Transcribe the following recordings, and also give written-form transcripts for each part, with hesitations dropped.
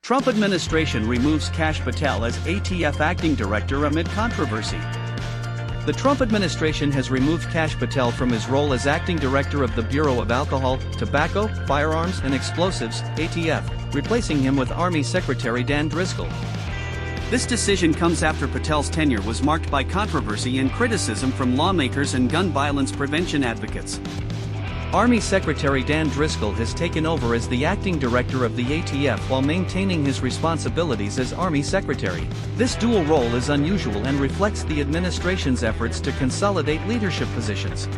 Trump administration removes Kash Patel as ATF acting director amid controversy. The Trump administration has removed Kash Patel from his role as acting director of the Bureau of Alcohol, Tobacco, Firearms and Explosives, ATF, replacing him with Army Secretary Dan Driscoll. This decision comes after Patel's tenure was marked by controversy and criticism from lawmakers and gun violence prevention advocates. Army Secretary Dan Driscoll has taken over as the acting director of the ATF while maintaining his responsibilities as Army Secretary. This dual role is unusual and reflects the administration's efforts to consolidate leadership positions.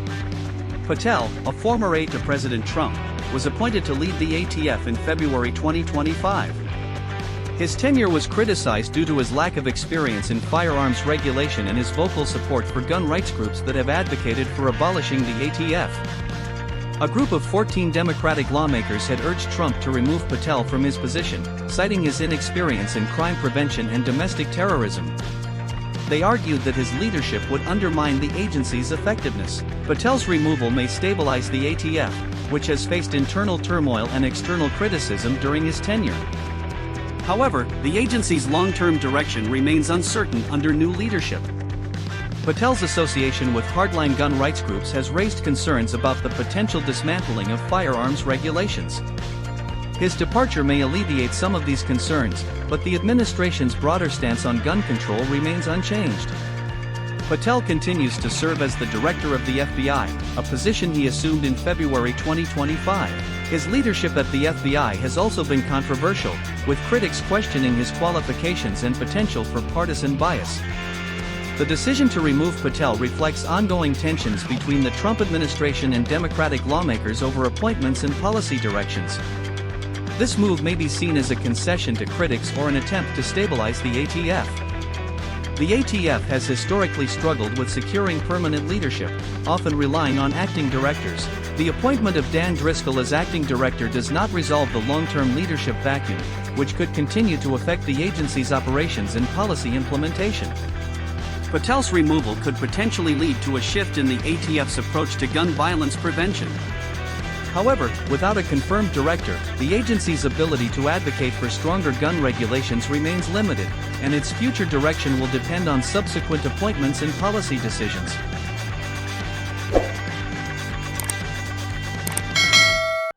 Patel, a former aide to President Trump, was appointed to lead the ATF in February 2025. His tenure was criticized due to his lack of experience in firearms regulation and his vocal support for gun rights groups that have advocated for abolishing the ATF. A group of 14 Democratic lawmakers had urged Trump to remove Patel from his position, citing his inexperience in crime prevention and domestic terrorism. They argued that his leadership would undermine the agency's effectiveness. Patel's removal may stabilize the ATF, which has faced internal turmoil and external criticism during his tenure. However, the agency's long-term direction remains uncertain under new leadership. Patel's association with hardline gun rights groups has raised concerns about the potential dismantling of firearms regulations. His departure may alleviate some of these concerns, but the administration's broader stance on gun control remains unchanged. Patel continues to serve as the director of the FBI, a position he assumed in February 2025. His leadership at the FBI has also been controversial, with critics questioning his qualifications and potential for partisan bias. The decision to remove Patel reflects ongoing tensions between the Trump administration and Democratic lawmakers over appointments and policy directions. This move may be seen as a concession to critics or an attempt to stabilize the ATF. The ATF has historically struggled with securing permanent leadership, often relying on acting directors. The appointment of Dan Driscoll as acting director does not resolve the long-term leadership vacuum, which could continue to affect the agency's operations and policy implementation. Patel's removal could potentially lead to a shift in the ATF's approach to gun violence prevention. However, without a confirmed director, the agency's ability to advocate for stronger gun regulations remains limited, and its future direction will depend on subsequent appointments and policy decisions.